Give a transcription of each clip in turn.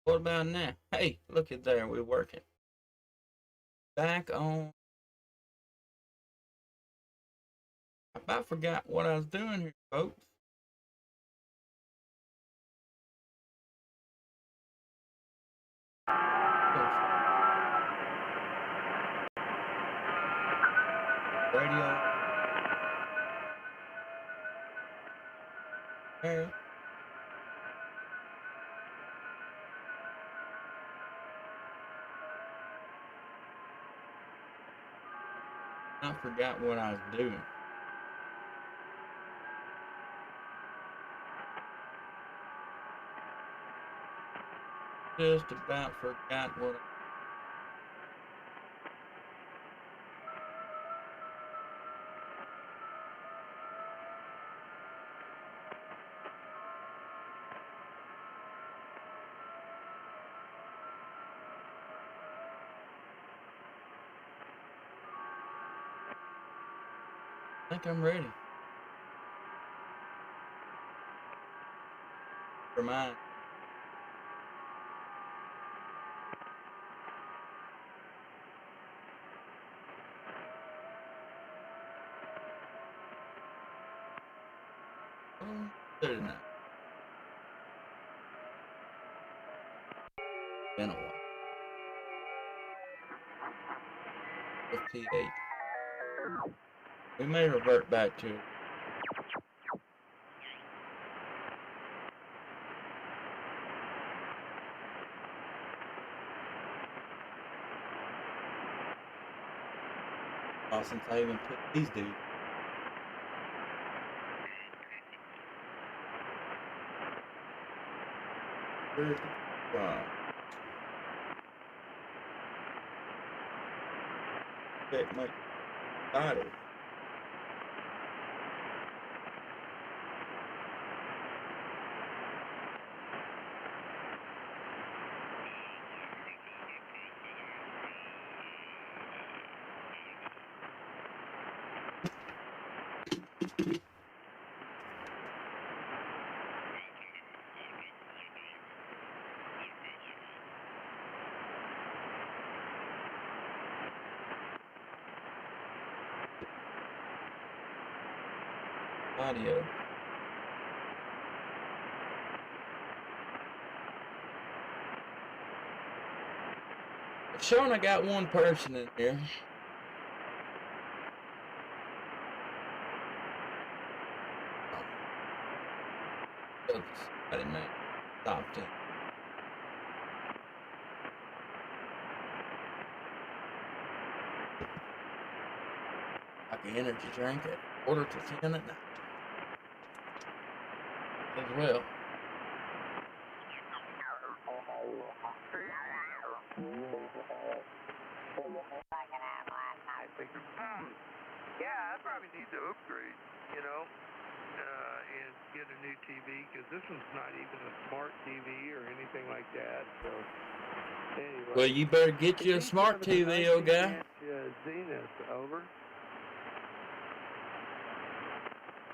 What about now? Hey, look at there. We're working. Back on. I about forgot what I was doing here, folks. Radio. Hey. I forgot what I was doing. Just about forgot what I think I'm ready. For mine. Oh, there now. Been a while. 58. We may revert back to it. Since I even put these dudes. Check my title. Audio. It's showing I got one person in here. I didn't make top 10. Like an energy drink at quarter to 10 at night. As well. Yeah, I probably need to upgrade, and get a new TV, because this one's not even a smart TV or anything like that. So, anyway. Well, you better get you a smart TV, old guy. Zenith, over.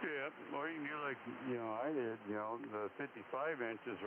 Yeah, or you can do like, I did, the 55 inches.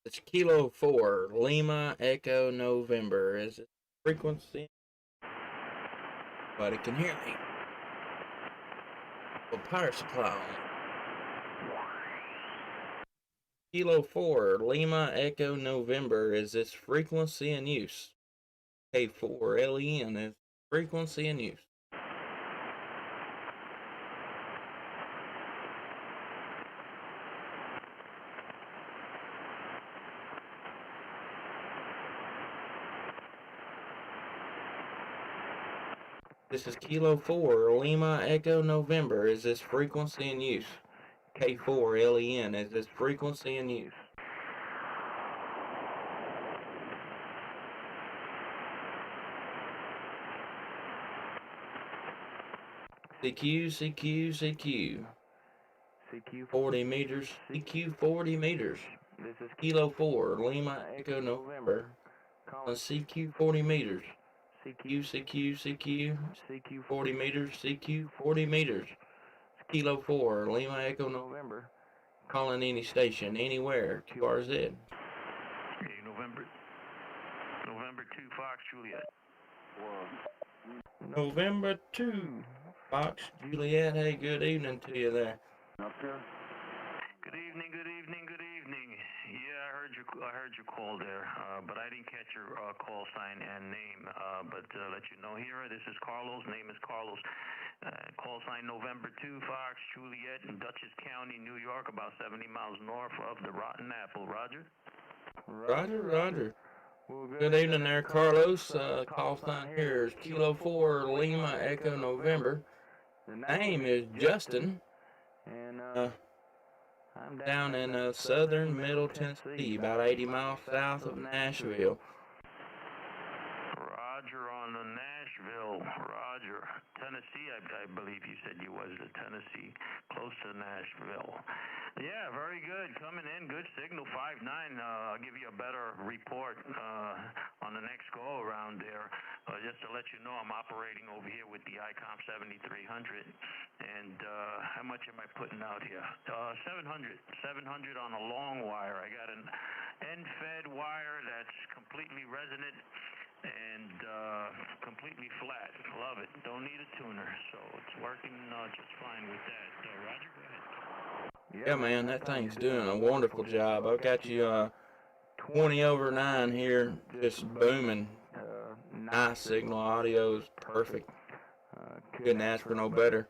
It's Kilo 4, Lima Echo November. Is it frequency? Nobody can hear me. Well, power supply on. Kilo 4, Lima Echo November is its frequency in use. K4, LEN is frequency in use. This is Kilo 4, Lima Echo November is its frequency in use. K4, LEN is its frequency in use. CQ, CQ, CQ. CQ 40 meters, CQ 40 meters. This is Kilo 4, Lima Echo November. On CQ 40 meters. CQ, CQ, CQ. CQ 40 meters, CQ 40 meters. Kilo 4, Lima Echo November. Calling any station, anywhere, QRZ. Hey, November 2, Fox, Juliet. November 2, Fox, Juliet. Hey, good evening to you there. Up here? Good evening, good evening, good evening. Yeah, I heard your call there, but I didn't catch your call sign and name. But let you know here, this is Carlos. Name is Carlos. Call sign November 2, Fox, Juliet, in Dutchess County, New York, about 70 miles north of the Rotten Apple. Roger? Roger, Roger. Good evening there, Carlos. Call sign here is Kilo 4, Lima Echo November. The name is Justin. And I'm down in southern Middle Tennessee, about 80 miles south of Nashville. Roger on the Nashville. Roger. Tennessee, I believe you said you was to Tennessee, close to Nashville. Yeah, very good. Coming in, good signal, 5.9. I'll give you a better report on the next go around there. Just to let you know, I'm operating over here with the ICOM 7300. And how much am I putting out here? 700 on a long wire. I got an end-fed wire that's completely resonant and completely flat. Love it. Don't need a tuner, so it's working just fine with that. Roger, go ahead. Yeah, man, that thing's doing a wonderful job. I've got you 20 over 9 here, just booming. Nice signal. Audio is perfect. Couldn't ask for no better.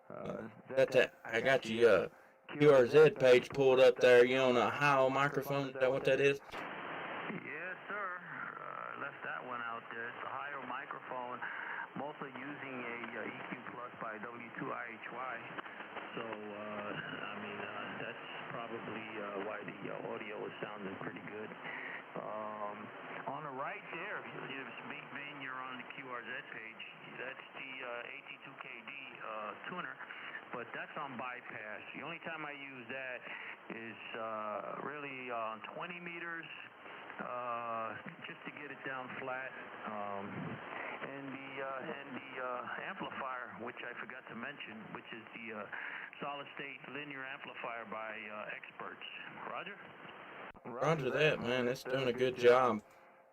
I got you QRZ page pulled up there. You on a high microphone? Is that what that is? Yes, sir. Left that one out there. It's a higher microphone, mostly using a EQ Plus by W2IHY. So, that's probably why the audio is sounding pretty good. On the right there, you're on the QRZ page. That's the AT2KD tuner, but that's on bypass. The only time I use that is really on 20 meters, just to get it down flat. And the amplifier, which I forgot to mention, which is the solid-state linear amplifier by Experts. Roger? Roger that, man. It's doing a good job.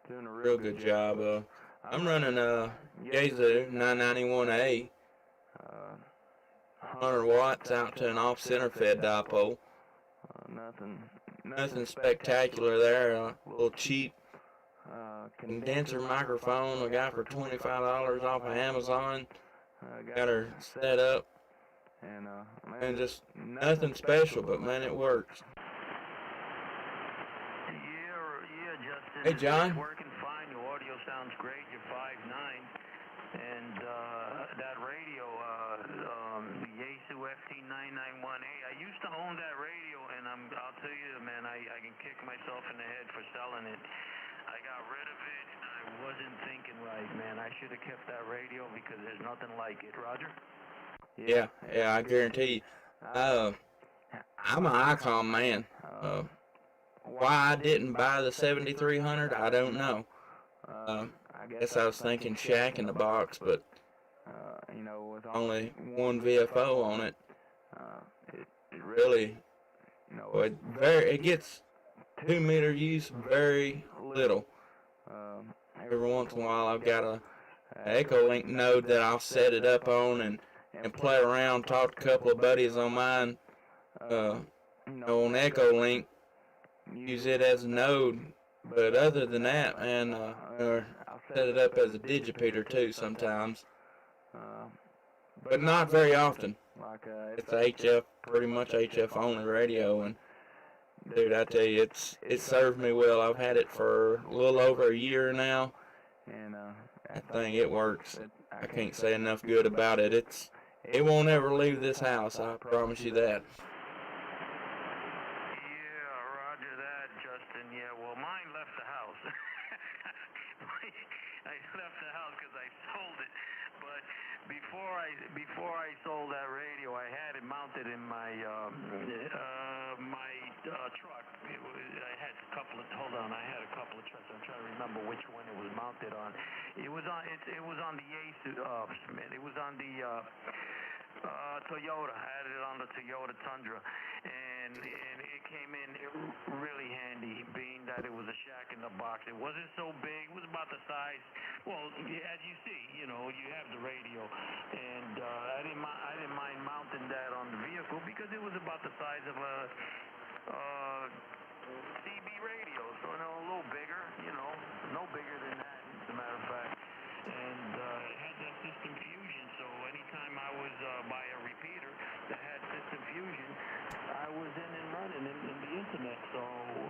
Doing a real good job. I'm running a Yaesu 991A, 100 watts out to an off-center fed dipole. Nothing spectacular there. A little cheap condenser microphone I got for $25 off of Amazon. Got her set up. And just nothing special, but man, it works. Yeah, Justin. Hey, John. It's working fine. Your audio sounds great. You're 5'9". And that radio, the Yaesu FT991A, I used to own that radio, and I'll tell you, man, I can kick myself in the head for selling it. I got rid of it. I wasn't thinking right, man. I should have kept that radio because there's nothing like it. Roger? Yeah, I guarantee you. I'm an ICOM man. Why I didn't buy the 7300, I don't know. I guess I was thinking Shack in the box, but with only one VFO on it, it really, it gets 2 meter use very little. Every once in a while, I've got a Echo Link node that I'll set it up on and play around. Talk to a couple of buddies on mine, on Echo Link, use it as a node. But other than that, man, or I'll set it up as a digipeater too sometimes. But not very often. It's a HF, pretty much HF only radio, and dude, I tell you, it served me well. I've had it for a little over a year now, and that thing, it works. I can't say enough good about it. It won't ever leave this house, I promise you that. Yeah, roger that, Justin. Yeah, well, mine left the house. I left the house because I sold it. But before I sold that radio, I had it mounted in my truck. I had a couple of trucks. I'm trying to remember which one it was mounted on. It was on the Yaesu. It was on the Toyota. I had it on the Toyota Tundra, and it came in really handy, being that it was a shack in the box. It wasn't so big. It was about the size. Well, as you see, you have the radio, and I didn't mind mounting that on the vehicle because it was about the size of a CB radio, so a little bigger, no bigger than that, as a matter of fact. And it had that system fusion, so anytime I was by a repeater that had system fusion, I was in and running in the internet, so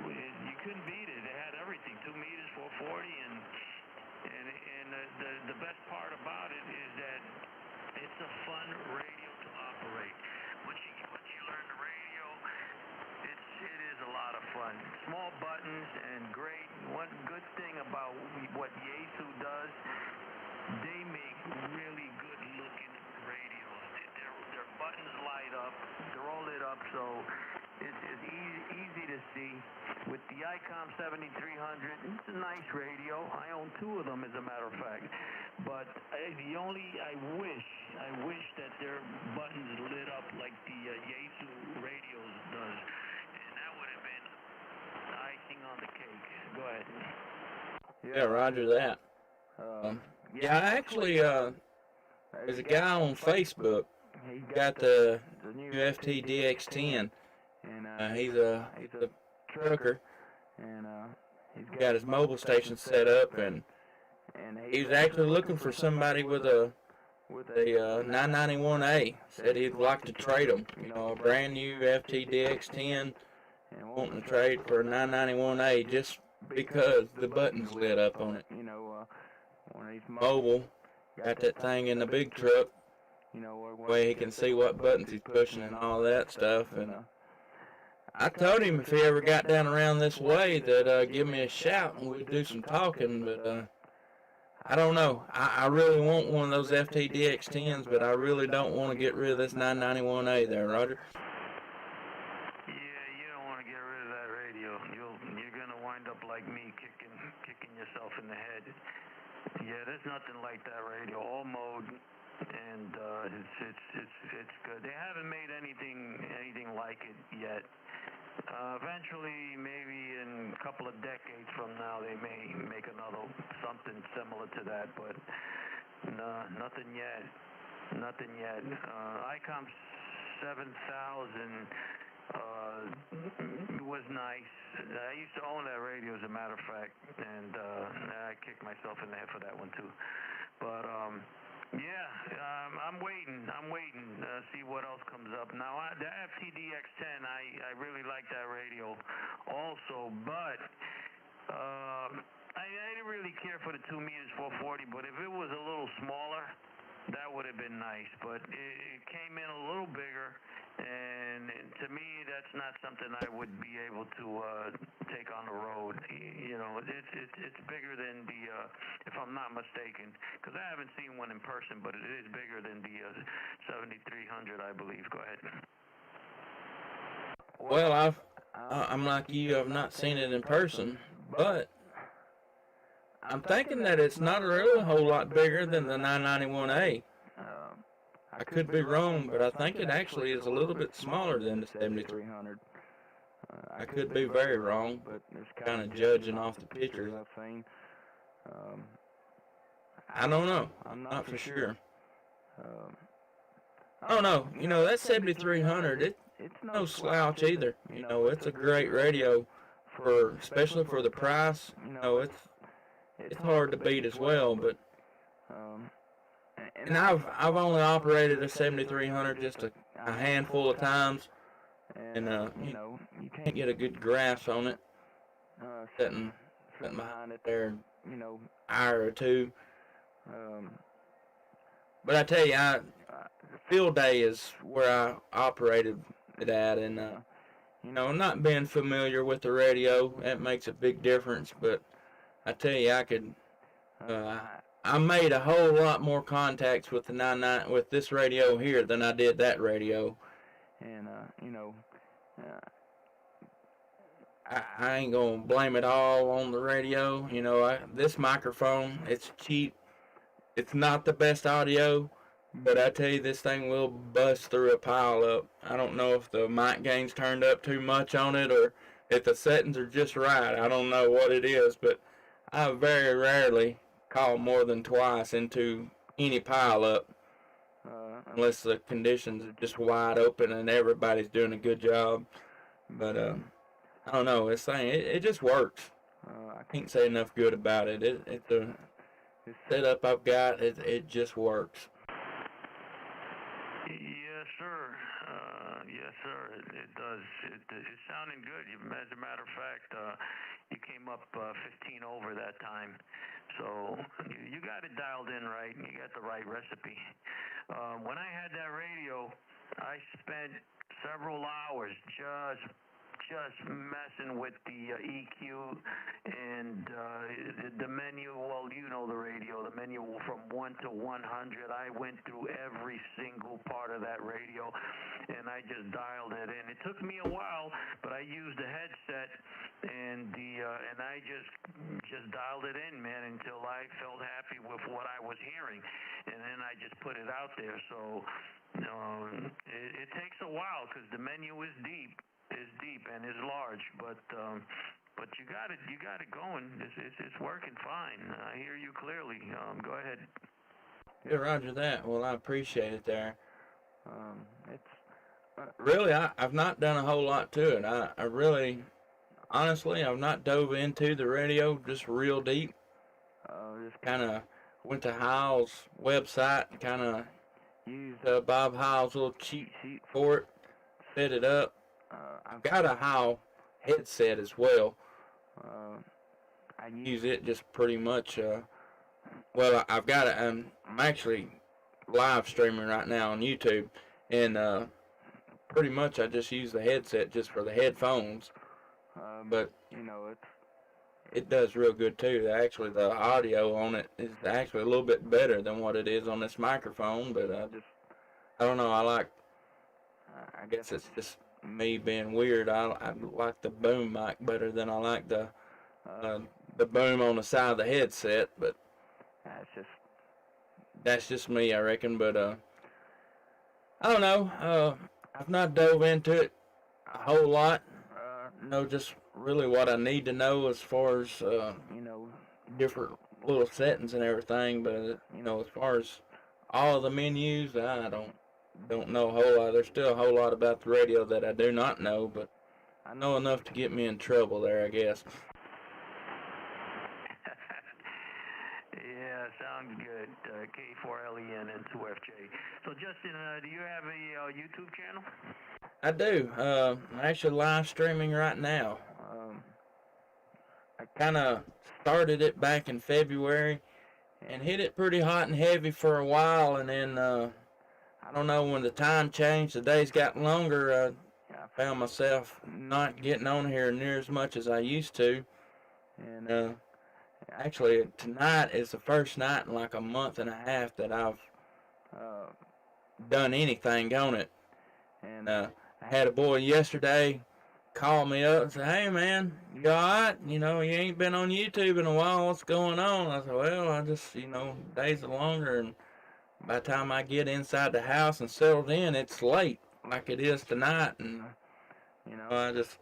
you couldn't beat it. It had everything, 2 meters, 440, and the best part about it is that it's a fun radio to operate. Once you learn the radio, it is a lot of fun. Small buttons and great. One good thing about what Yaesu does, they make really good looking radios. Their buttons light up. They're all lit up, so it's easy to see. With the ICOM 7300, it's a nice radio. I own 2 of them, as a matter of fact. But I wish that their buttons lit up like the Yaesu radios does. And that would have been icing on the cake. Go ahead. Yeah, roger that. Yeah, actually, there's a guy on Facebook. He's got the new FTDX10, and he's a trucker, and he's got his mobile station set up, and he's actually looking for somebody with a 991A. Said he'd like to trade them, a brand new FTDX10, and wanting to trade for a 991A just because the button's lit up on it. When he's mobile, got that thing in the big truck, where he can see what buttons he's pushing and all that stuff. And I told him if he ever got down around this way that give me a shout and we'd do some talking, but I don't know. I really want one of those FTDX10s, but I really don't want to get rid of this 991A there, Roger. Yeah, you don't want to get rid of that radio. You're gonna wind up like me, kicking yourself in the head. Yeah, there's nothing like that radio. All mode, and it's good. They haven't made anything like it yet. Eventually, maybe in a couple of decades from now, they may make something similar to that, but no, nothing yet. ICOM 7000 was nice. I used to own that radio, as a matter of fact, and I kicked myself in the head for that one too. But yeah, I'm waiting. See what else comes up. Now, the FTDX10, I really like that radio also, but I didn't really care for the 2 meters 440, but if it was a little smaller, that would have been nice. But it came in a little bigger, and to me, that's not something I would be able to take on the road. It's bigger than the, if I'm not mistaken, because I haven't seen one in person, but it is bigger than the 7300, I believe. Go ahead. Well, I'm like you. I've not seen it in person, but I'm thinking that it's not really a whole lot bigger than the 991A. I could be wrong, but I think it actually is a little bit smaller than the 7300. I could be very wrong, but it's kind of judging off the pictures I've seen. I don't know. I'm not for sure. I don't know. That 7300, it's no slouch either. It's a great radio especially for the price, it's hard to beat as well. But and I've only operated a 7300 just a handful of times, and you can't get a good grasp on it sitting behind it there, hour or two. But I tell you, field day is where I operated it at, and not being familiar with the radio, that makes a big difference. But I tell you, I made a whole lot more contacts with the 99 with this radio here than I did that radio, and I ain't gonna blame it all on the radio. This microphone, it's cheap. It's not the best audio, but I tell you, this thing will bust through a pile up. I don't know if the mic gain's turned up too much on it or if the settings are just right. I don't know what it is, but I very rarely call more than twice into any pile up unless the conditions are just wide open and everybody's doing a good job. But I don't know, this thing, it just works. I can't say enough good about it. It's the setup I've got, it just works. Yes, sir. Yes, sir. It does. It's sounding good. As a matter of fact, you came up 15 over that time. So you got it dialed in right, and you got the right recipe. When I had that radio, I spent several hours just messing with the EQ and the menu. Well, the radio, the menu from 1 to 100. I went through every single part of that radio, and I just dialed it in. It took me a while, but I used the headset and I just dialed it in, man, until I felt happy with what I was hearing, and then I just put it out there. So it takes a while because the menu is deep and is large, but you got it going. It's working fine. I hear you clearly. Go ahead. Yeah, roger that. Well, I appreciate it there. Really, I've not done a whole lot to it. I really, honestly, I've not dove into the radio just real deep. Just kind of went to Heil's website and kind of used Bob Heil's little cheat sheet for it, set it up. I've got a Heil headset as well. I use it just pretty much. I've got it. I'm actually live streaming right now on YouTube, and pretty much I just use the headset just for the headphones. But it does real good too. Actually, the audio on it is actually a little bit better than what it is on this microphone. But I don't know. I guess it's just me being weird. I like the boom mic better than I like the boom on the side of the headset, but that's just me, I reckon. But I don't know. I've not dove into it a whole lot. Know just really what I need to know as far as different little settings and everything. But as far as all of the menus, I don't know a whole lot. There's still a whole lot about the radio that I do not know, but I know enough to get me in trouble there, I guess. Yeah, sounds good. K4LEN and 2FJ. So, Justin, do you have a YouTube channel? I do. I'm actually live streaming right now. I kind of started it back in February and hit it pretty hot and heavy for a while, and then I don't know, when the time changed, the days got longer, I found myself not getting on here near as much as I used to. And actually, tonight is the first night in like a month and a half that I've done anything on it. And I had a boy yesterday call me up and say, "Hey man, you alright? You ain't been on YouTube in a while, what's going on?" I said, "Well, I just, days are longer, and by the time I get inside the house and settled in, it's late, like it is tonight, and I just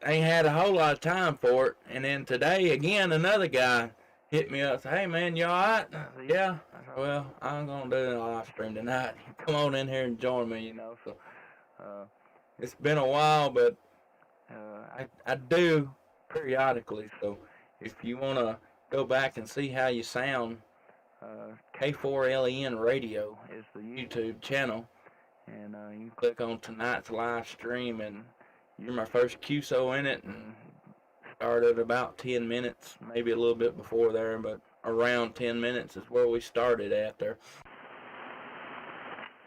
ain't had a whole lot of time for it." And then today, again, another guy hit me up and said, "Hey man, you alright?" I said, "Yeah." I said, "Well, I'm gonna do a live stream tonight. Come on in here and join me." So it's been a while, but I do periodically, so if you want to go back and see how you sound, K4LEN Radio is the YouTube channel, and you click on tonight's live stream, and you're my first QSO in it, and started about 10 minutes, maybe a little bit before there, but around 10 minutes is where we started at there.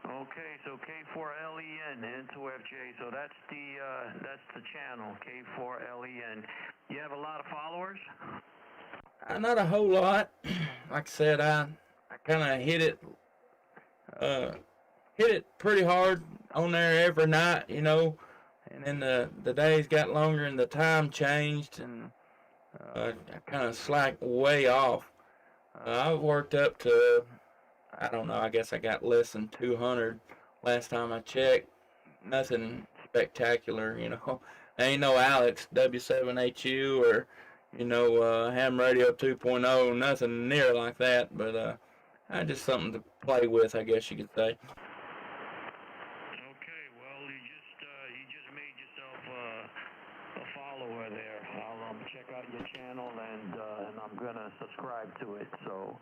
Okay, so K4LEN into FJ, so that's the channel, K4LEN. You have a lot of followers? Not a whole lot. Like I said, I kind of hit it pretty hard on there every night, you know, and then the days got longer and the time changed, and I kind of slacked way off. I worked up to, I don't know, I guess I got less than 200 last time I checked. Nothing spectacular, you know. Ain't no Alex W7HU or, you know, Ham Radio 2.0, nothing near like that, but just something to play with, I guess you could say. Okay, well, you just made yourself a follower there. I'll check out your channel, and I'm gonna subscribe to it, so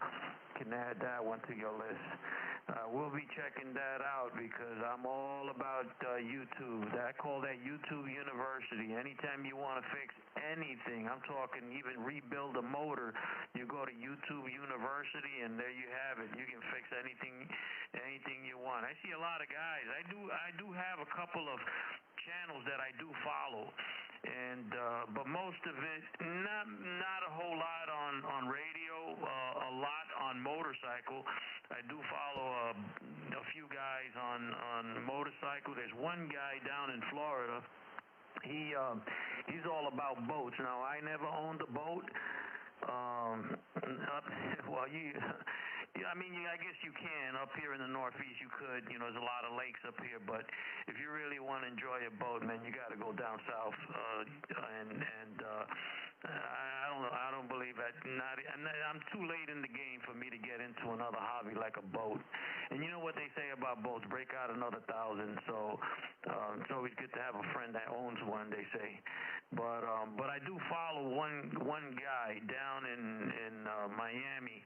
can add that one to your list. We'll be checking that out because I'm all about YouTube. I call that YouTube University. Anytime you want to fix anything, I'm talking even rebuild a motor, you go to YouTube University, and there you have it. You can fix anything you want. I see a lot of guys. I do have a couple of channels that I do follow, and but most of it not a whole lot on radio, a lot on motorcycle. I do follow a few guys on motorcycle. There's one guy down in Florida. He's all about boats. Now, I never owned a boat. Well, I mean, I guess you can. Up here in the Northeast, you could. You know, there's a lot of lakes up here. But if you really want to enjoy a boat, man, you got to go down south. I don't believe that. I'm too late in the game for me to get into another hobby like a boat. And you know what they say about boats? Break out another 1,000. So it's always good to have a friend that owns one, they say. But I do follow one guy down in Miami,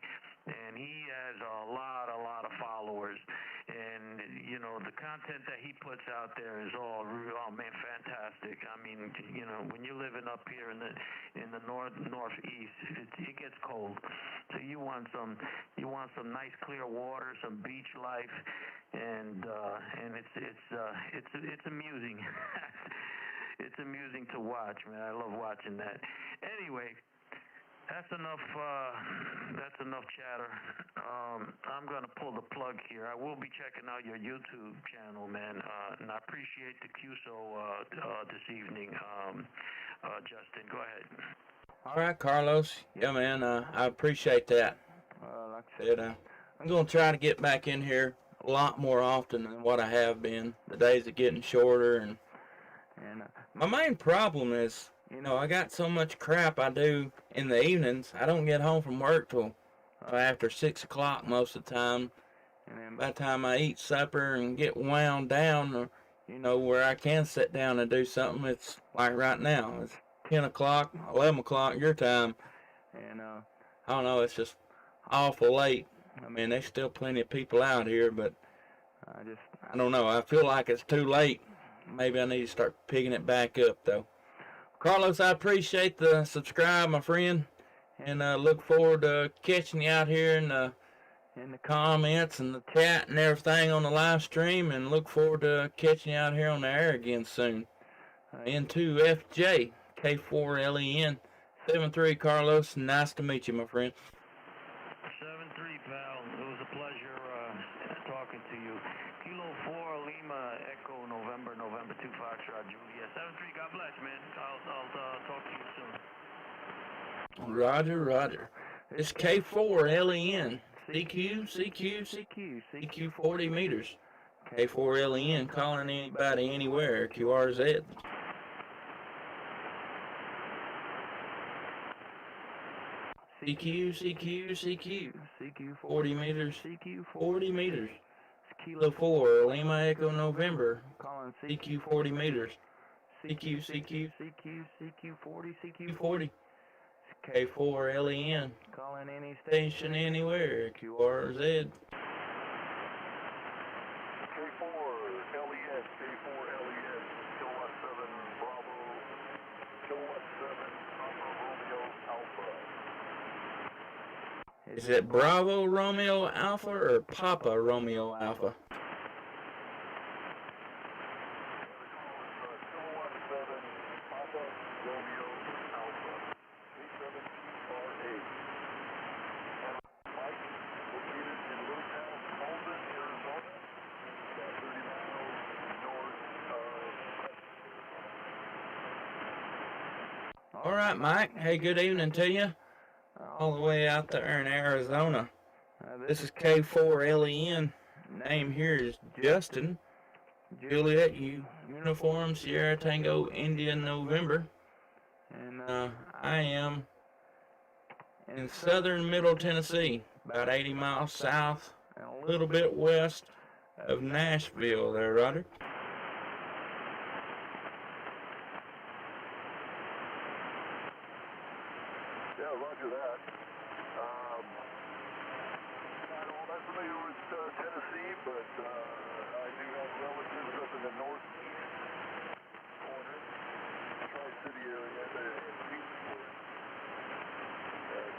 and he has a lot of followers. And you know, the content that he puts out there is all fantastic. I mean, you know, when you're living up here in the northeast, it gets cold, so you want some nice clear water, some beach life, and it's amusing. It's amusing to watch, man. I love watching that. Anyway, that's enough chatter. I'm gonna pull the plug here. I will be checking out your YouTube channel, man, and I appreciate the QSO this evening. Justin, go ahead. All right, Carlos. Yeah, man, I appreciate that. Like I said, I'm gonna try to get back in here a lot more often than what I have been. The days are getting shorter, and my main problem is, you know, I got so much crap I do in the evenings. I don't get home from work till after 6 o'clock most of the time. And then by the time I eat supper and get wound down, or, you know, where I can sit down and do something, it's like right now. It's 10 o'clock, 11 o'clock your time. And I don't know, it's just awful late. I mean, there's still plenty of people out here, but I don't know. I feel like it's too late. Maybe I need to start picking it back up, though. Carlos, I appreciate the subscribe, my friend, and look forward to catching you out here in the comments and the chat and everything on the live stream, and look forward to catching you out here on the air again soon. N2FJ, K4LEN, 73, Carlos. Nice to meet you, my friend. 7-3, pal. It was a pleasure talking to you. Kilo 4, Lima, Echo, November 2, Foxtrot, Julia. 7-3, God bless, man. I'll talk to you soon. Roger. It's K4LEN. CQ 40 meters. K4LEN, calling anybody anywhere, QRZ. CQ 40 meters. CQ 40 meters. Kilo 4, Lima Echo November, calling CQ 40 meters. CQ40, CQ40. K4LEN. calling any Station anywhere. QRZ. K4LEN, K4LEN, Kilowatt 7 Bravo, Kilowatt 7 Papa Romeo Alpha. Is it Bravo Romeo Alpha or Papa Romeo Alpha? Kilowatt 7 Papa Romeo Alpha, K7TRA. Mike, located in Little Town, Malden, Arizona, about 30 miles north of All right, Mike. Hey, good evening to you. All the way out there in Arizona. This is K4LEN. Name here is Justin. Juliet, Uniform, Sierra Tango, India, November. And I am in southern Middle Tennessee, about 80 miles south and a little bit west of Nashville there, Roger. Yeah, roger that. Not all that familiar with Tennessee, but I do have relatives up in the northeast corner, Tri-City area, in Petersburg,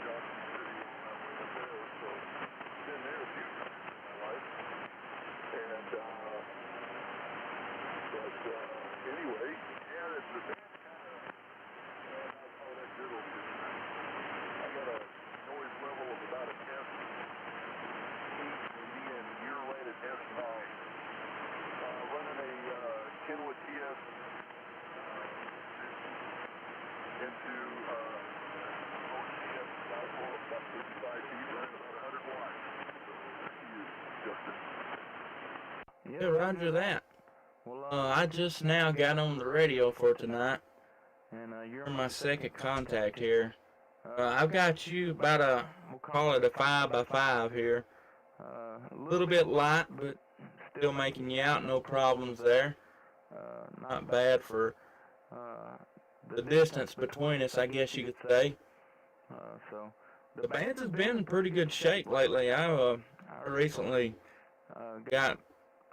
Johnson City, up there. So, been there a few times in my life. And, but anyway, yeah, the band kind of, how that diddle is. I got a noise level of about an S8 maybe, and you're right at S9. Running a kilowatt TS into OCS dipole of about 35 feet, running about 100 watts. So back to you, Justin. Yeah, roger that. Well, I just now got on the radio for tonight, and you're my second contact here. I've got you about we'll call it a 5x5 here. A little bit light, but still making you out, no problems there. Not bad for the distance between us, I guess you could say. So the bands has been in pretty good shape lately. I recently got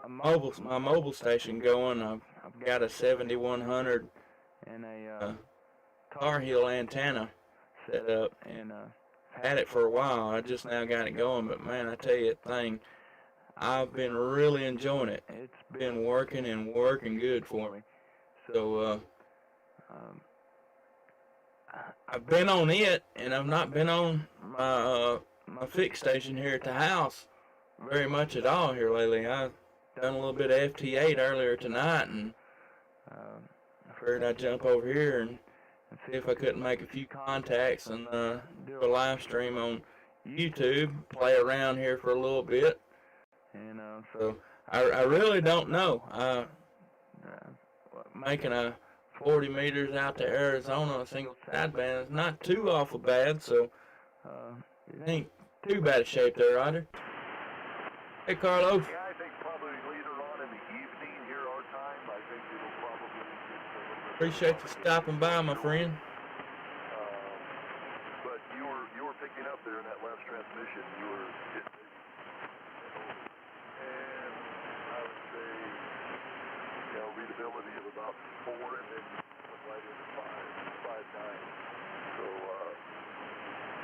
my mobile station going. I've got a 7100 and a Tar Heel antenna set up, and had it for a while. I just now got it going, but man, I tell you that thing, I've been really enjoying it. It's been working and working good for me. So I've been on it, and I've not been on my fixed station here at the house very much at all here lately. I've done a little bit of FT8 earlier tonight, and I figured I'd jump over here and see if I couldn't make a few contacts and do a live stream on YouTube, play around here for a little bit. And so I really don't know. Making a 40 meters out to Arizona, a single sideband is not too awful bad, so it ain't too bad a shape there, Roger. Hey, Carlos. Yeah, I think probably later on in the evening here, our time, I think it'll probably get a little bit. Appreciate you stopping by, my friend. But you were picking up there in that last transmission. You were getting maybe, and I would say, readability of about 4, and then went right into 5.9. So,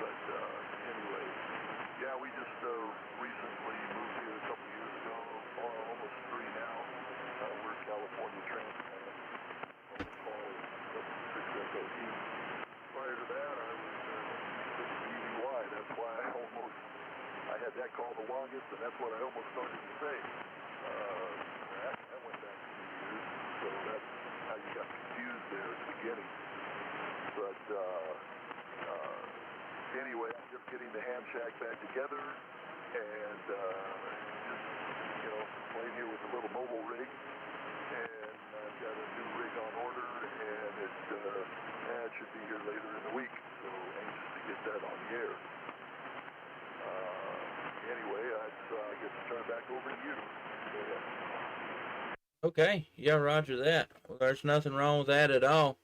but anyway, yeah, we just recently moved here a couple years ago, almost 3 now. We're California transplant. Prior to that, I was BVY. That's why I had that call the longest, and that's what I almost started to say. That went back a few years, so that's how you got confused there at the beginning. But anyway, I'm just getting the ham shack back together, and just playing here with a little mobile rig. And I've got a new rig on order, and it should be here later in the week, so anxious to get that on the air. Anyway, I guess I'll turn it back over to you. Go ahead. Okay, yeah, roger that. Well, there's nothing wrong with that at all.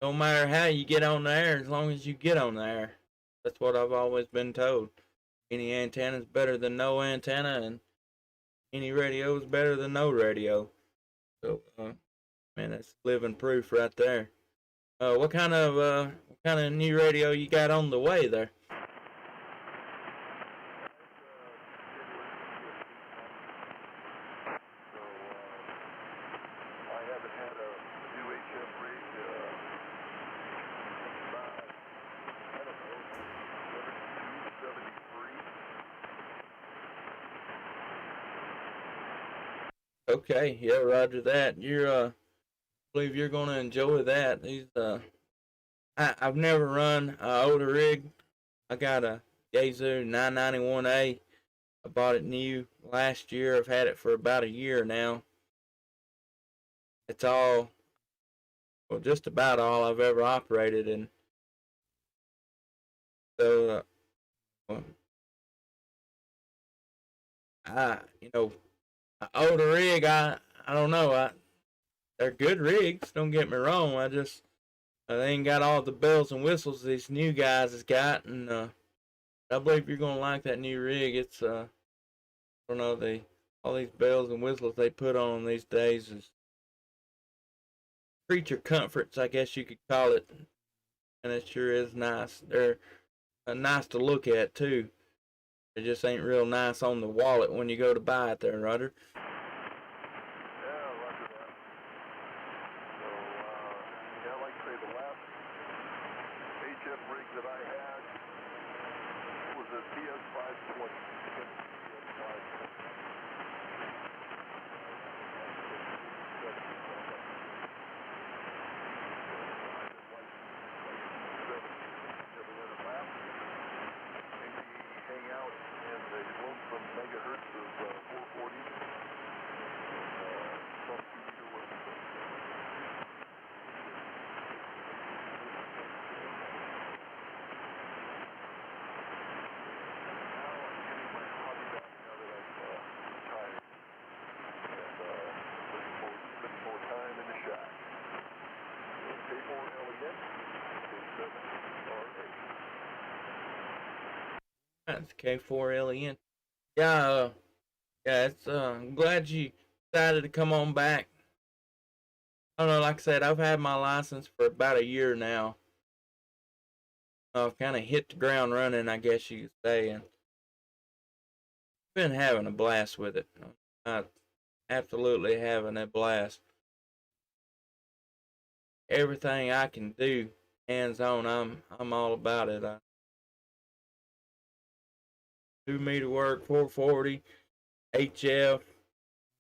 No matter how you get on there, as long as you get on there. That's what I've always been told. Any antenna is better than no antenna, and any radio is better than no radio. So, man, that's living proof right there. What kind of new radio you got on the way there? I haven't had a new HF rig, about, I don't know, 72, 73. Okay, yeah, roger that. I believe you're gonna enjoy that. I've never run a older rig. I got a Yazoo 991A. I bought it new last year. I've had it for about a year now. It's all, well, just about all I've ever operated, and so well, you know, an older rig. I don't know. They're good rigs. Don't get me wrong. They ain't got all the bells and whistles these new guys has got, and I believe you're gonna like that new rig. I don't know, all these bells and whistles they put on these days is creature comforts, I guess you could call it, and it sure is nice. They're nice to look at too. They just ain't real nice on the wallet when you go to buy it there, Roger. Yeah, roger that. So, yeah, like I say, the last HF rig that I had was a TS520. Hang out in the lonesome megahertz of 440. Some 2 meter was That's K4LEN. Yeah, yeah. I'm glad you decided to come on back. I don't know. Like I said, I've had my license for about a year now. I've kind of hit the ground running, I guess you could say, and been having a blast with it. I'm absolutely having a blast. Everything I can do hands on, I'm all about it. 2 meter work, 440, HF,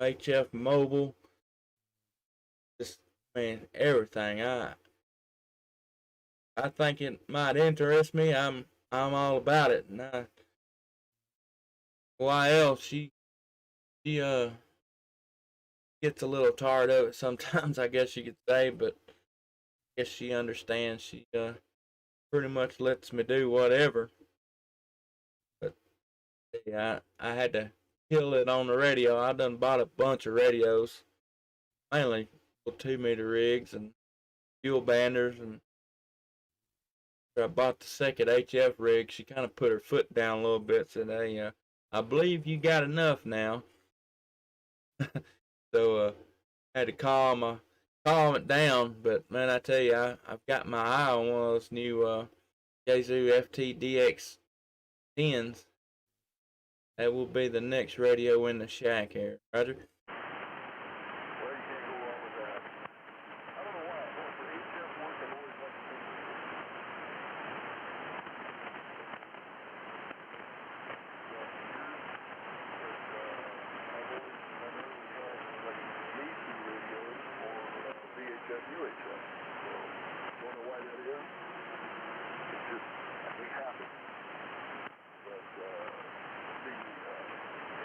HF mobile, just man, everything. I think it might interest me. I'm all about it. And YL, she gets a little tired of it sometimes, I guess you could say, but I guess she understands. She pretty much lets me do whatever. But yeah, I had to kill it on the radio. I done bought a bunch of radios, mainly 2 meter rigs and fuel banders, and I bought the second HF rig. She kind of put her foot down a little bit, said, "Hey, I believe you got enough now." So I had to calm it down. But man, I tell you, I've got my eye on one of those new Yazoo FTDX 10s. That will be the next radio in the shack here, Roger. well, you can't go wrong with that. I don't know why. For HF work, I've always liked to VHF, UHF. So, don't know why that is. It's just, it happens. But, the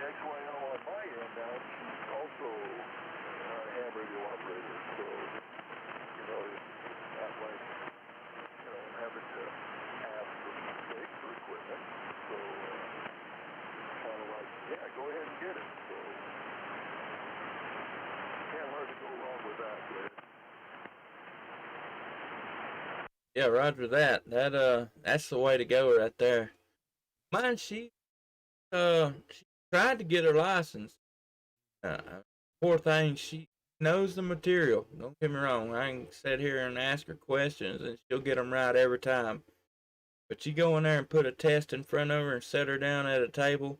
XYL on my end now, she's also a ham radio operator. So, it's not like, having to ask for mistakes or equipment. So, kind of like, yeah, go ahead and get it. So, Yeah, roger that. That's the way to go right there. Mine, she tried to get her license. Poor thing, she knows the material. Don't get me wrong. I can sit here and ask her questions, and she'll get them right every time. But you go in there and put a test in front of her and set her down at a table,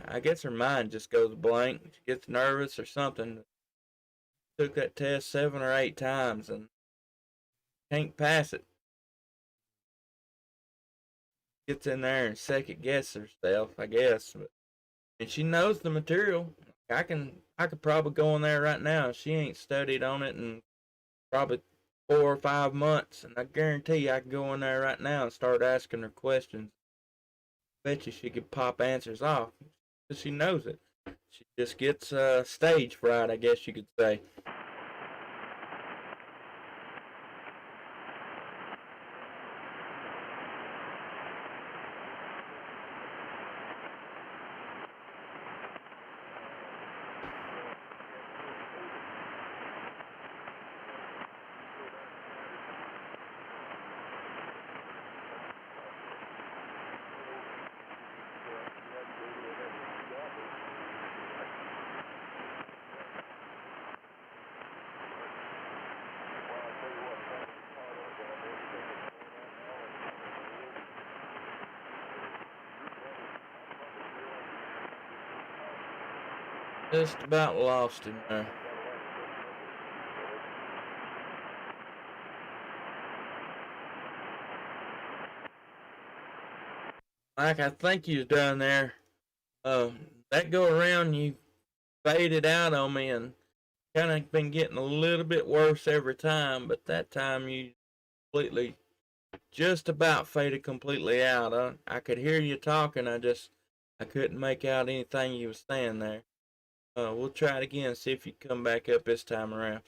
I guess her mind just goes blank. She gets nervous or something. Took that test 7 or 8 times and can't pass it. Gets in there and second guesses herself, I guess. And she knows the material. I could probably go in there right now. She ain't studied on it in probably 4 or 5 months, and I guarantee you I can go in there right now and start asking her questions. Bet you she could pop answers off because she knows it. She just gets stage fright, I guess you could say. Just about lost him there. Mike, I think you was down there. That go around, you faded out on me and kind of been getting a little bit worse every time, but that time you completely, just about faded completely out. I could hear you talking, I couldn't make out anything you was saying there. We'll try it again, see if you come back up this time around.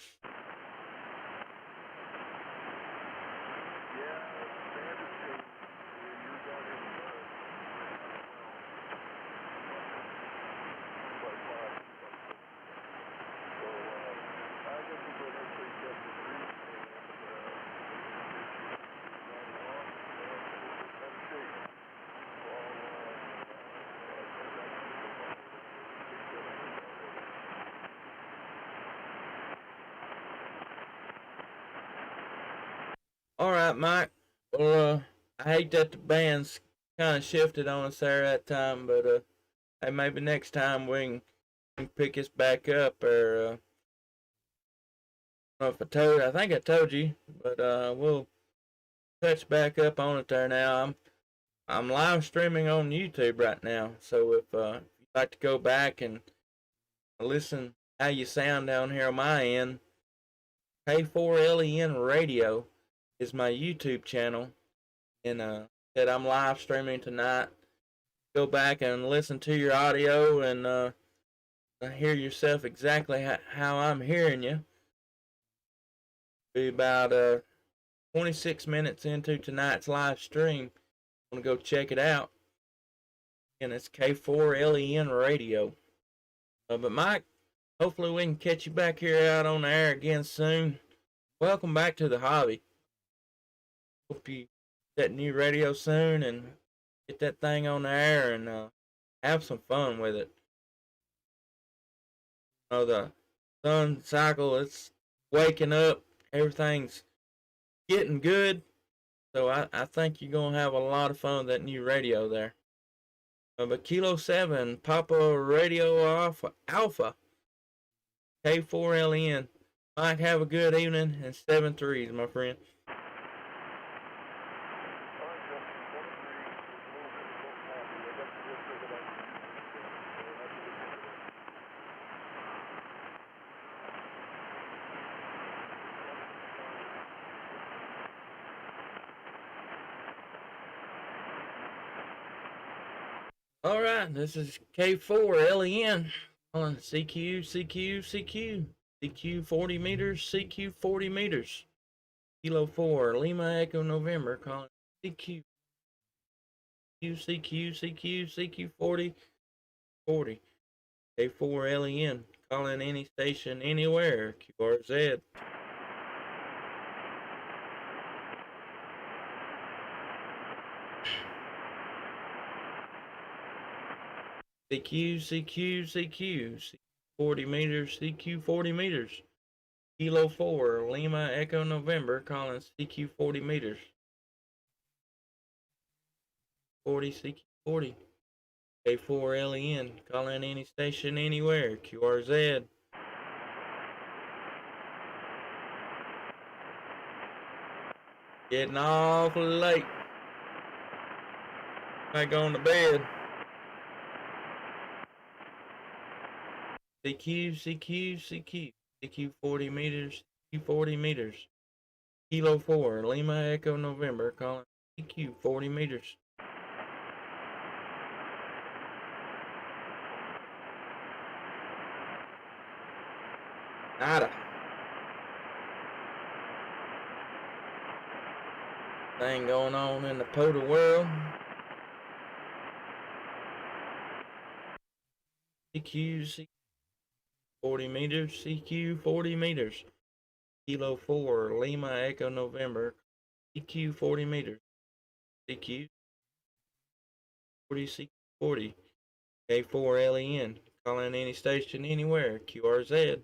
All right, Mike. Well, I hate that the band's kind of shifted on us there that time, but hey, maybe next time we can pick us back up. Or I don't know if I think I told you, but we'll touch back up on it there now. I'm live streaming on YouTube right now, so if you'd like to go back and listen how you sound down here on my end, K4LEN Radio is my YouTube channel, and that I'm live streaming tonight. Go back and listen to your audio and hear yourself exactly how I'm hearing you. Be about 26 minutes into tonight's live stream. I'm gonna go check it out, and it's K4LEN Radio. But Mike, hopefully we can catch you back here out on the air again soon. Welcome back to the hobby. Hope you get that new radio soon and get that thing on the air and have some fun with it. You know, the sun cycle, it's waking up. Everything's getting good. So I think you're going to have a lot of fun with that new radio there. But Kilo 7, Papa Radio Alpha, K4LN. Mike, have a good evening and 7-3s, my friend. All right, this is K4LEN on CQ 40 meters, CQ 40 meters. Kilo 4, Lima Echo November, calling CQ, CQ 40, 40. K4LEN, calling any station anywhere, QRZ. CQ, CQ, CQ. 40 meters, CQ 40 meters. Kilo 4, Lima Echo November, calling CQ 40 meters. 40, CQ 40. K4 LEN, calling any station anywhere, QRZ. Getting awful late. I going to bed. CQ, CQ, CQ. CQ 40 meters, CQ 40 meters. Kilo 4, Lima Echo November, calling CQ 40 meters. Nada. Thing going on in the POTA world. CQ 40 meters, CQ 40 meters. Kilo 4, Lima Echo November, CQ 40 meters. CQ 40, CQ 40. K4 LEN, calling any station anywhere, QRZ.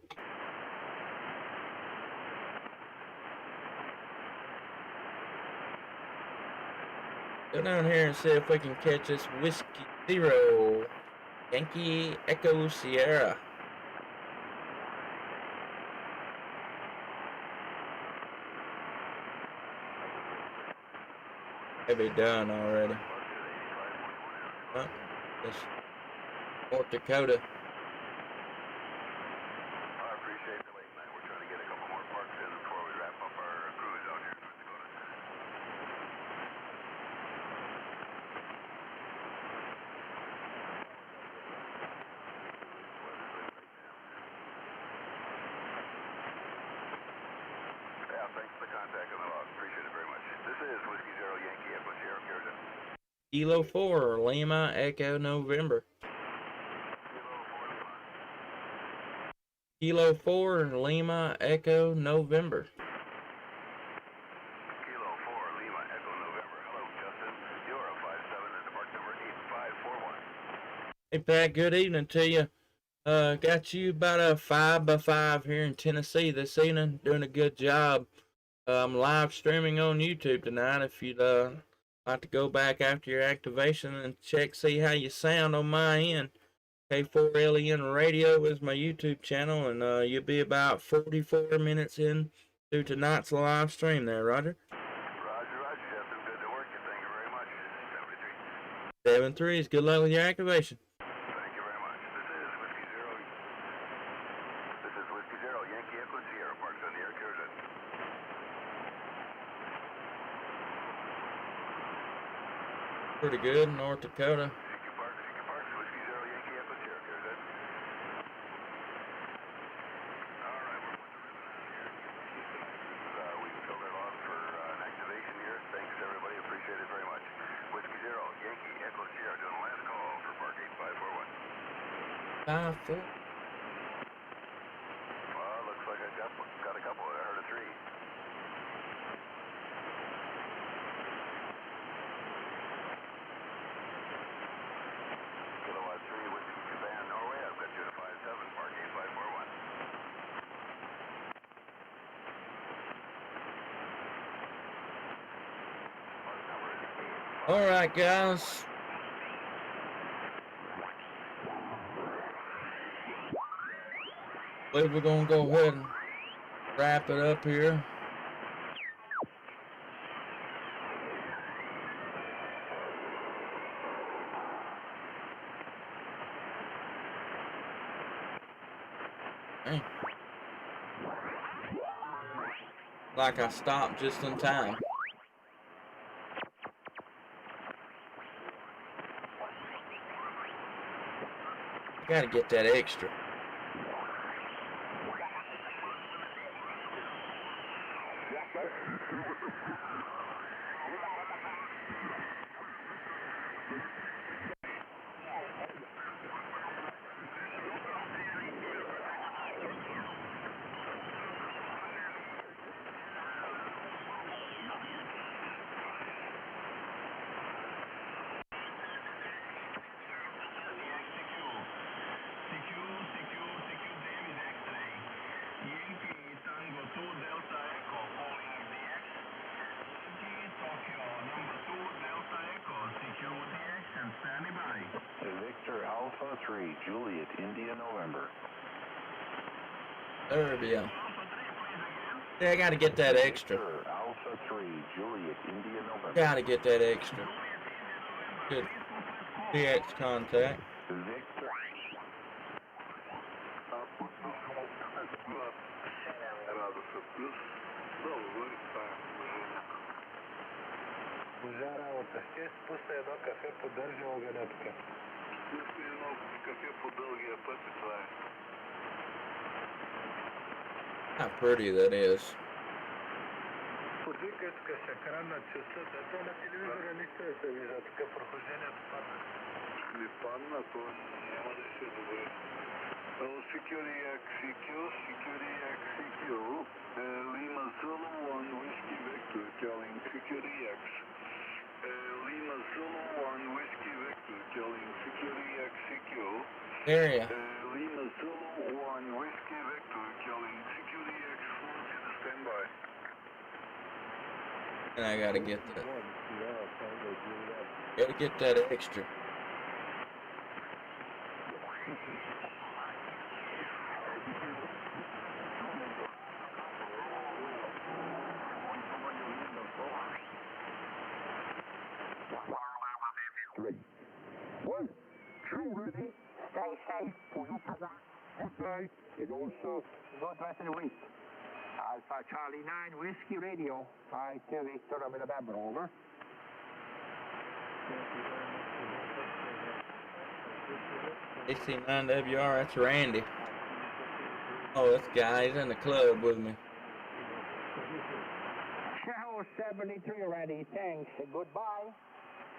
Go down here and see if we can catch this Whiskey Zero, Yankee Echo Sierra. Maybe done already. Huh? That's North Dakota. I appreciate the late night. We're trying to get a couple more parks in before we wrap up our cruise out here in North Dakota. Yeah, thanks for the contact on the log. Appreciate it very much. This is Whiskey Zero Yankee Echo Sierra Carolina. Kilo 4, Lima Echo November. Kilo 4, Lima Echo November. Kilo 4, Lima Echo November. Hello, Justin. You're a 57 at depart number 8541. Hey Pat, good evening to you. Got you about a 5x5 here in Tennessee this evening. Doing a good job. I'm live streaming on YouTube tonight. If you'd like to go back after your activation and check, see how you sound on my end. K4LEN Radio is my YouTube channel, and you'll be about 44 minutes in to tonight's live stream there, Roger. Roger, Justin. Good to work you. Thank you very much. 73 is good luck with your activation. Thank you very much. This is Whiskey Zero Yankee Echo Sierra Parks on the air. Carolina. Pretty good, North Dakota. CQ Parks, Whiskey Zero Yankee Echo Sierra Carolina. All right, we're putting the ribbon on here. We filled it on for an activation here. Thanks, everybody. Appreciate it very much. Whiskey Zero Yankee Echo Sierra doing the last call for Park 8541. 5-4. Well, looks like I got a couple. I heard a 3. Kilowatt 3 Whiskey Japan, Norway. I've got you to 57, Park 8541. All right, guys. I believe we're going to go ahead and wrap it up here. Hey. Like I stopped just in time. I gotta get that extra. and standing by. Victor Alpha 3, Juliet, India, November. Serbia. Yeah, I gotta get that extra. Victor Alpha 3, Juliet, India, November. Gotta get that extra. Good. PX contact. Victor. Божара, отъще спусна едно кафе, поддържа огънятка. Спусна едно кафе по дългия път и това е. How pretty that is. Подвика, тук се екранът чувстват, а то на телевизора нищо не се вижда, тук прохождението падна. Не падна, то няма да се добре. Security XCQ, Security XCQ, Lima Zulu 1 Whiskey Victor, telling Security X. Lima Zulu 1 Whiskey Victor, telling Security XCQ. Area. Lima Zulu 1 Whiskey Victor, telling Security X 4 to the standby. And I gotta get that. Gotta get that extra. Stay safe for your program. Okay. And also, good rest of the week. Alpha Charlie 9 Whiskey Radio. Hi, to Victor, I'm in November, over. 69 WR, that's Randy. Oh, this guy's in the club with me. Shell 73 ready, thanks. Goodbye.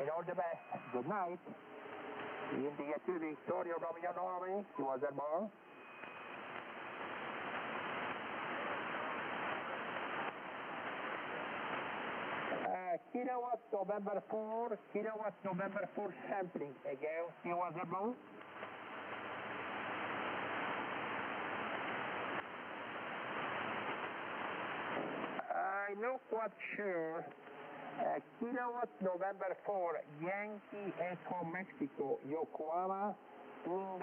And all the best. Good night. India to Victoria, Romeo, Norway. You was there more? Kilowatt November 4, kilowatt November 4 sampling. Again, you was there more? I'm not quite sure. Kilowatt November 4, Yankee Echo Mexico, Yokohama, England,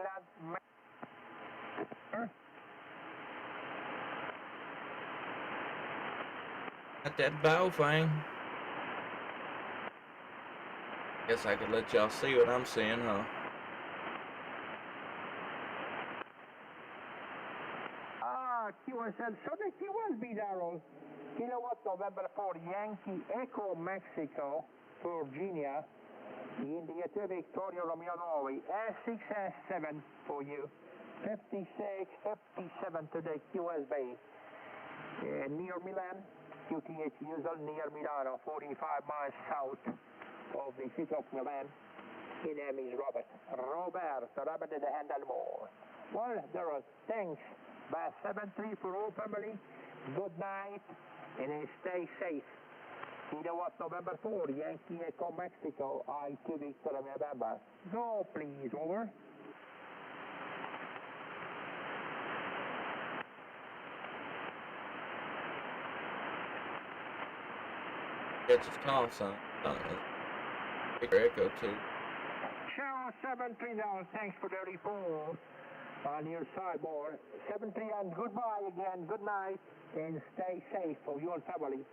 Got that bow thing. Guess I could let y'all see what I'm seeing, huh? QSL, so the QSB Darrell, kilowatt November 4, Yankee Echo Mexico, Virginia, India to Victoria, Romeo, Norway, S6, S7 for you, 56, 57 to the QSB, near Milan, QTH usual near Milano, 45 miles south of the city of Milan. His name is Robert. Robert did the handle more. Well, there are thanks. By 7-3 for all family. Good night and stay safe. Kilowatt November 4, Yankee Echo Mexico, I2 Victor November. Go please, over. It's his call sign. Bigger Echo too. Show 7-3 now, thanks for the report. On your sideboard, 7-3 and goodbye again, good night, and stay safe for your family.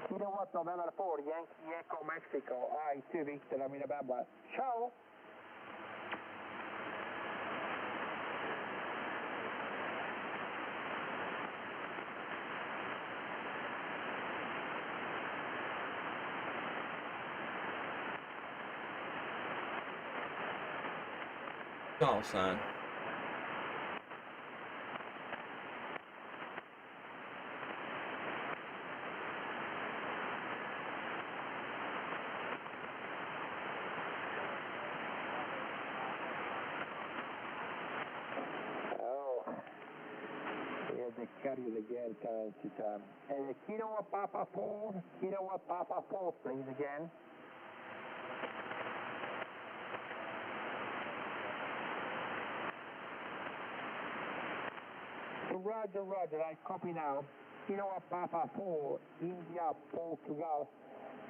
Kilowatt November 4, Yankee Echo Mexico, I2 Victor November. Ciao. Call sign. Carry it again time to time. Kilowatt Papa 4, kilowatt Papa 4, please again. Roger, I copy now. Kilowatt Papa 4, India, Portugal.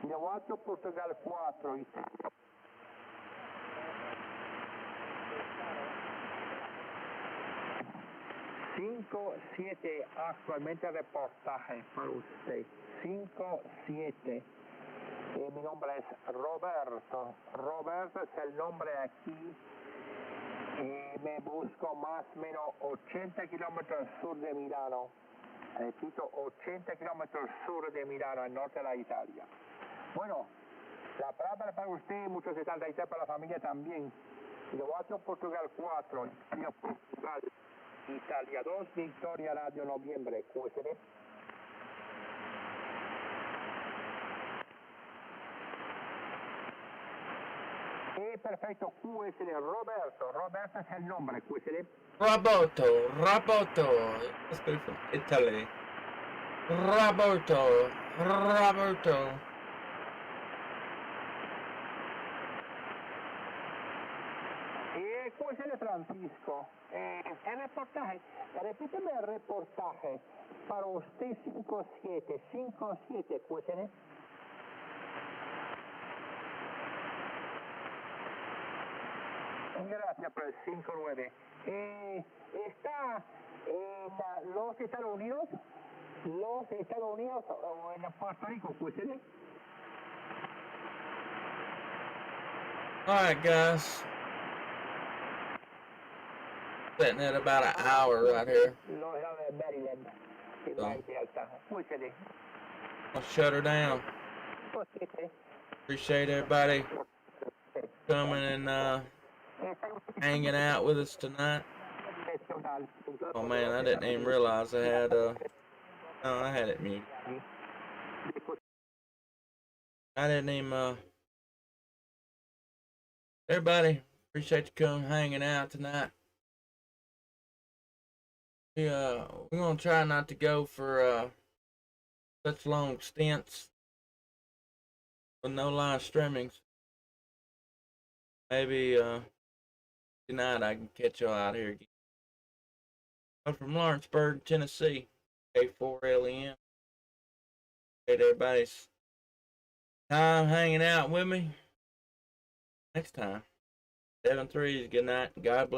Kilowatt Portugal 4, 5-7 actualmente reportaje para usted. 5-7. Mi nombre es Roberto. Roberto es el nombre aquí. Me busco más o menos 80 kilómetros sur de Milano. Repito, 80 kilómetros sur de Milano, al norte de la Italia. Bueno, la palabra para usted, muchos están de Italia, para la familia también. Slovaquia, Portugal 4, Italia, Portugal, Italia 2, Victoria Radio Noviembre, QSD. Perfecto, QSD, Roberto. Roberto es el nombre, QSD. Roberto. Let's go from Italy. Roberto. QSD Francisco. El reportaje, repíteme el reportaje. Para usted 5-7, QSD. Gracias por el 5-9. ¿Está en los Estados Unidos? O en Puerto Rico, QSD? Alright, guys. Sitting at about an hour right here. Los Estados de Maryland. QSD. I'll shut her down. Appreciate everybody coming and hanging out with us tonight. Oh man, I didn't even realize I had I had it muted. I didn't even everybody, appreciate you coming hanging out tonight. Yeah, we're gonna try not to go for such long stints with no live streamings. Maybe tonight I can catch y'all out here again. I'm from Lawrenceburg, Tennessee, K4LEM. Appreciate everybody's time hanging out with me. Next time, 7-3, good night, God bless.